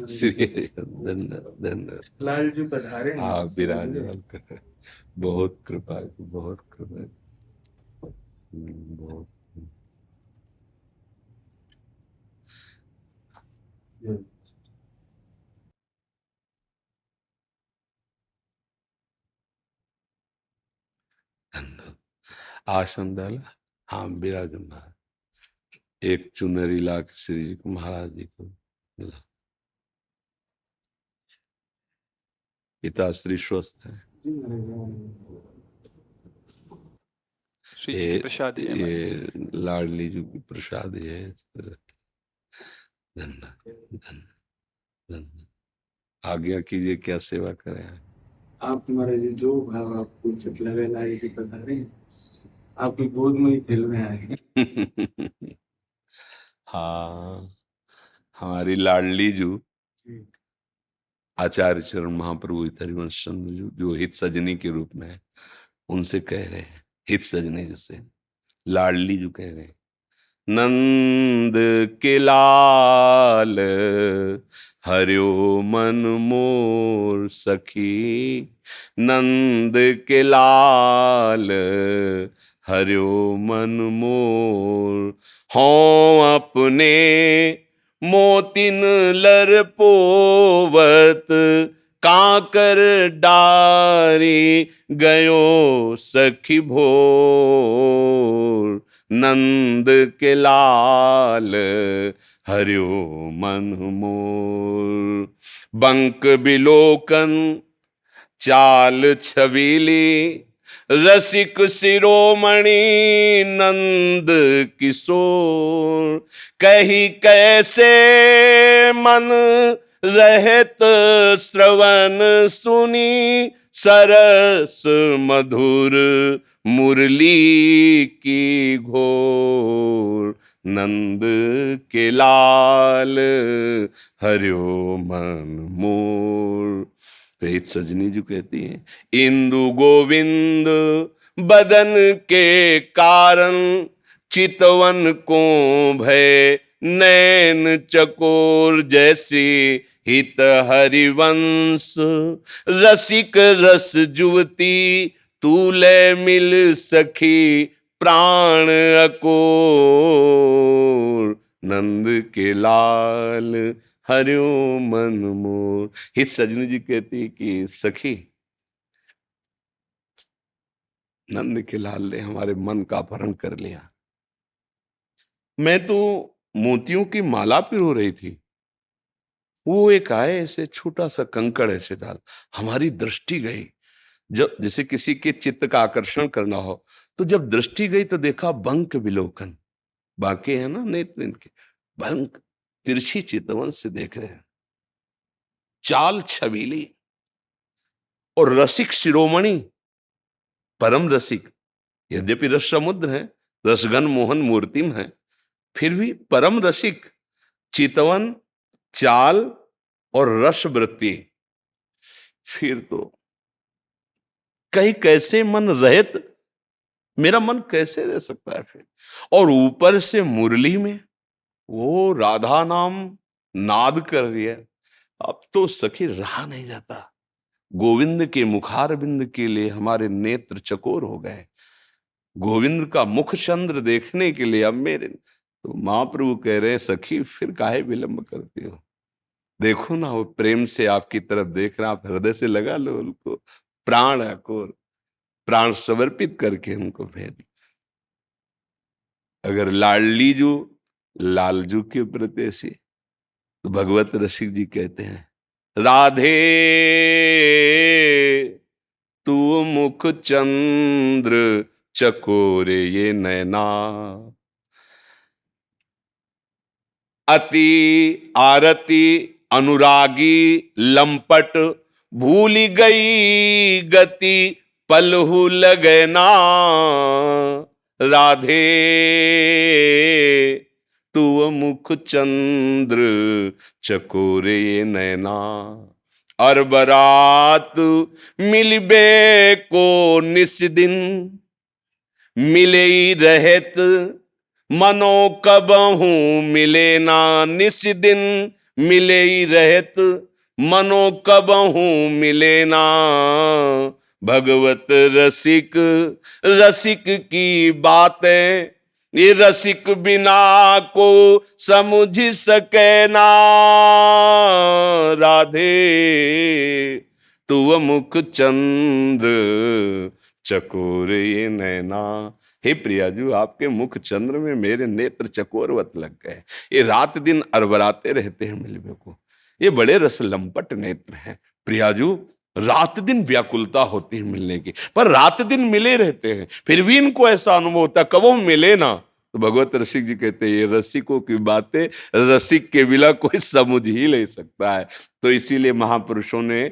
श्री धन्य लाल जी पधारे। आप विराजमान कर, बहुत कृपा की, बहुत कृपा की, बहुत धन्य। आसन डाला, हाँ विराजमान। एक चुनरी ला के श्री जी को, महाराज जी को मिला। पिताश्री स्वस्थ है। श्री जी की प्रसादी है हमारी। ये लाडली जी की प्रसादी है। धन्य धन्य धन्य। आज्ञा कीजिए, क्या सेवा करें। आप महाराज जी जो भाव आपको उचित लगे लाल जी पधारे, आपकी गोद में ही खेल में आए। हाँ, हमारी लाडली जो आचार्य चरण महाप्रभु हरिवंश चंद्र जो हित सजनी के रूप में है, उनसे कह रहे हैं, हित सजनी जिसे लाडली जो कह रहे हैं, नंद के लाल हरियो मन मोर सखी, नंद के लाल हरियो मन मोर, हों अपने मोतिन लर पोवत, काकर डारी गयो सखी भोर, नंद के लाल हरियो मन मोर, बंक बिलोकन चाल छबीली, रसिक शिरोमणि नंद किशोर, कही कैसे मन रहत श्रवण सुनी, सरस मधुर मुरली की घोर, नंद के लाल हरियो मन मोर। तो एक सजनी जो कहती है, इंदु गोविंद बदन के कारण, चितवन को भय नैन चकोर, जैसे हित हरिवंश रसिक रस जुवती, तूले मिल सखी प्राण अकोर, नंद के लाल हरियो मन मोर। हित सजनी जी कहती कि सखी, नंद के लाल ने हमारे मन का अपहरण कर लिया। मैं तो मोतियों की माला पिरो रही थी, वो एक आए ऐसे छोटा सा कंकड़ ऐसे डाल, हमारी दृष्टि गई। जब जैसे किसी के चित्त का आकर्षण करना हो, तो जब दृष्टि गई तो देखा बंक विलोकन, बाके है ना नेत्र इनके, बंक तिरछी चितवन से देख रहे हैं, चाल छबीली और रसिक शिरोमणि, परम रसिक। यद्यपि रस समुद्र है, रसगन मोहन मूर्तिम है, फिर भी परम रसिक, चितवन, चाल और रस वृत्ति। फिर तो कहीं कैसे मन रहित, मेरा मन कैसे रह सकता है फिर। और ऊपर से मुरली में वो राधा नाम नाद कर रही है, अब तो सखी रहा नहीं जाता। गोविंद के मुखारबिंद के लिए हमारे नेत्र चकोर हो गए, गोविंद का मुख चंद्र देखने के लिए अब मेरे। तो महाप्रभु कह रहे, सखी फिर काहे विलंब करती हो, देखो ना वो प्रेम से आपकी तरफ देख रहा, आप हृदय से लगा लो उनको, प्राण अकोर, प्राण समर्पित करके उनको भेज। अगर लाडली जो लालजू के प्रति ऐसी, तो भगवत रसिक जी कहते हैं, राधे तू मुख चंद्र चकोरे ये नैना, अति आरती अनुरागी लंपट, भूल गई गति पलहु लगना, राधे तू मुख चंद्र चकोरे नैना, और बरात मिलबे को निस दिन, मिले ही रहत मनो कबहू मिले ना निस दिन, मिले ही रहत मनो कबहू मिले ना। भगवत रसिक रसिक की बातें ये रसिक बिना को समझ सके ना। राधे तू मुख चंद्र चकोर ये नैना। हे प्रियाजू, आपके मुख चंद्र में मेरे नेत्र चकोरवत लग गए। ये रात दिन अरबराते रहते हैं मिलवे को। ये बड़े रस लंपट नेत्र हैं प्रियाजू। रात दिन व्याकुलता होती है मिलने की, पर रात दिन मिले रहते हैं, फिर भी इनको ऐसा अनुभव होता है कबो मिले ना। तो भगवत रसिक जी कहते हैं ये रसिकों की बातें रसिक के बिना कोई समझ ही नहीं सकता है। तो इसीलिए महापुरुषों ने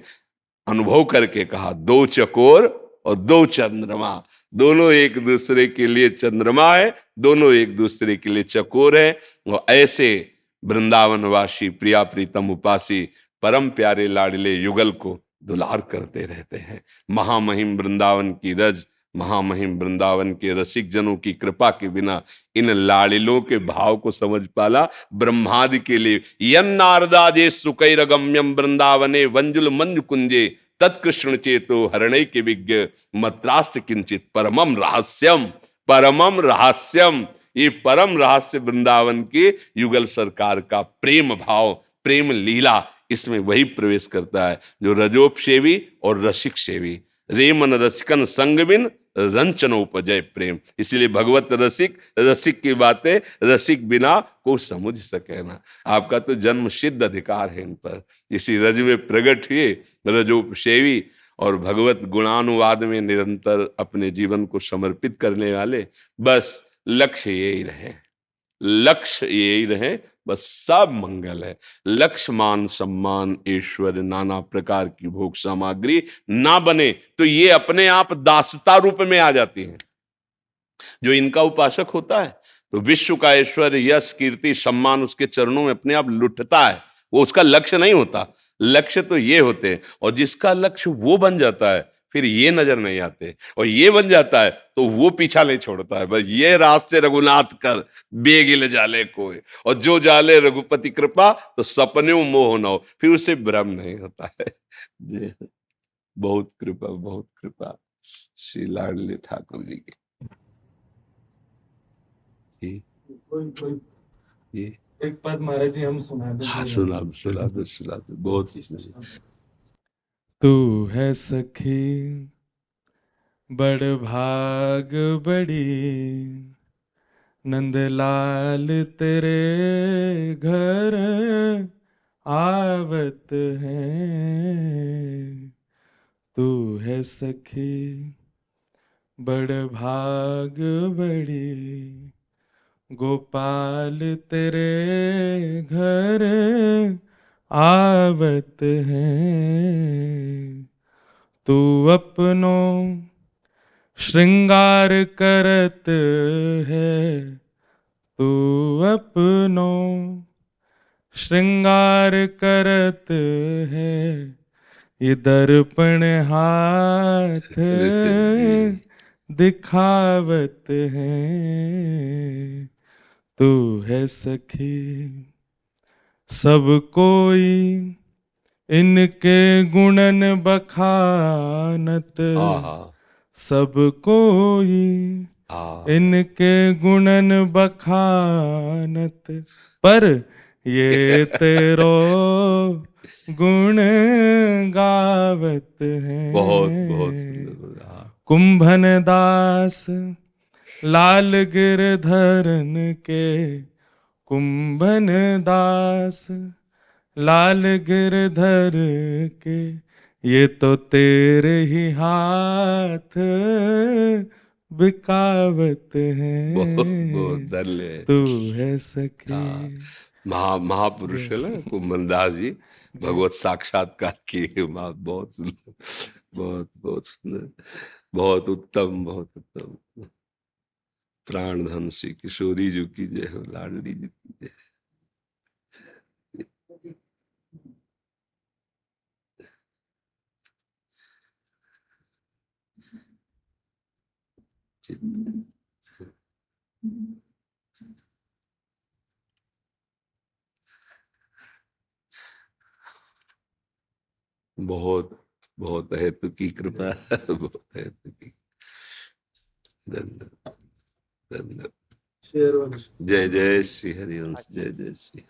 अनुभव करके कहा, दो चकोर और दो चंद्रमा, दोनों एक दूसरे के लिए चंद्रमा है, दोनों एक दूसरे के लिए चकोर है। और ऐसे वृंदावनवासी प्रिया प्रीतम उपासी परम प्यारे लाडले युगल को दुलार करते रहते हैं। महामहिम वृंदावन की रज, महामहिम वृंदावन के रसिक जनों की कृपा के बिना इन लाडिलों के भाव को समझ पाला ब्रह्मादि के लिए। यन्नारदाजे सुकैरगम्यम वृंदावने वंजुल मंजु कुंजे तत्कृष्ण चेतो हरणै के विज्ञ मत्रास्त किंचित परमम रहस्यम। परमम रहस्यम, ये परम रहस्य वृंदावन के युगल सरकार का प्रेम भाव, प्रेम लीला, इसमें वही प्रवेश करता है जो रजोपसेवी और रसिक सेवी। रे मन रसिकन संग बिन रंचनोपजय प्रेम। इसीलिए भगवत रसिक रसिक की बातें रसिक बिना को समझ सके ना। आपका तो जन्म सिद्ध अधिकार है इन पर। इसी रज में प्रकट हुए रजोपसेवी और भगवत गुणानुवाद में निरंतर अपने जीवन को समर्पित करने वाले। बस लक्ष्य यही रहे, लक्ष्य यही रहे, बस सब मंगल है। लक्ष्य मान सम्मान ईश्वर नाना प्रकार की भोग सामग्री ना बने तो ये अपने आप दासता रूप में आ जाती है। जो इनका उपासक होता है तो विश्व का ऐश्वर्य यश कीर्ति सम्मान उसके चरणों में अपने आप लुटता है, वो उसका लक्ष्य नहीं होता। लक्ष्य तो ये होते हैं, और जिसका लक्ष्य वो बन जाता है फिर ये नजर नहीं आते, और ये बन जाता है तो वो पीछा नहीं छोड़ता है। बस ये रास्ते रघुनाथ कर बेगिल जाले कोई, और जो जाले रघुपति कृपा तो सपने मोह न हो, फिर उसे भ्रम नहीं होता है। जी, बहुत कृपा, बहुत कृपा श्री लाडले ठाकुर जी की। जी कोई कोई जी एक पद महाराज जी हम सुना दो। हाँ, सुना दो, सुना दो, सुना दो, बहुत। तू है सखी बड़ भाग बड़ी, नंदलाल तेरे घर आवत है। तू है सखी बड़ भाग बड़ी, गोपाल तेरे घर आवत है। तू अपनो श्रृंगार करत है, तू अपनो श्रृंगार करत है। ये दर्पण हाथ दिखावत है। तू है सखी सब कोई इनके गुणन बखानत, सब कोई इनके गुणन बखानत, पर ये तेरो गुण गावत है। बहुत बहुत सुंदर। कुंभन दास लाल गिरधरन के, कुंभन दास लाल गिरधर के, ये तो तेरे ही हाथ बिकावत है। बहुत धन्य। तू है सखी। महापुरुष है ना कुंभनदास जी, भगवत साक्षात्कार किए। बहुत सुंदर, बहुत बहुत सुंदर, बहुत उत्तम, बहुत उत्तम। प्राण धन श्री किशोरी जी की जय हो, लाडली जी की जय। बहुत बहुत है तुकी कृपा, बहुत है तुकी। धन्यवाद, धन्यवाद। शेयर वाला जय जय श्री हरिवंश, जय जय श्री।